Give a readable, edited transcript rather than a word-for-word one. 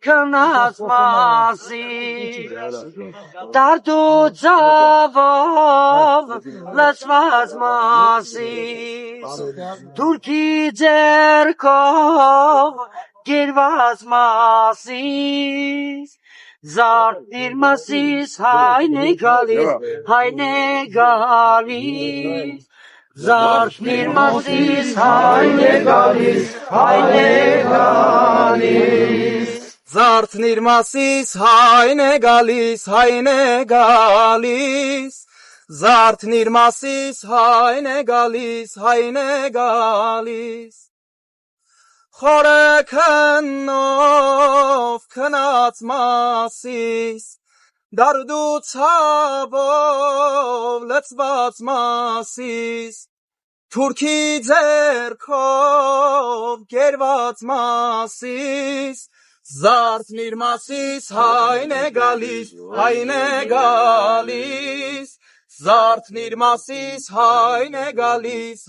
Քնած մասի Դարդու ծավով լծված մասի Թուրքի ձերքով գերված մասիս Զարդիր մասիս հայն է գալիս Զարդիր մասիս հայն է գալիս Զարդնիր մասիս հայն է գալիս Զարդնիր մասիս հայն է գալիս Խորը քնով քնած մասիս Դարդու ցավով լցված մասիս Թուրքի ձերքով գերված մասիս Զարդնիր մասիս հայն է գալիս Զարդնիր մասիս հայն է գալիս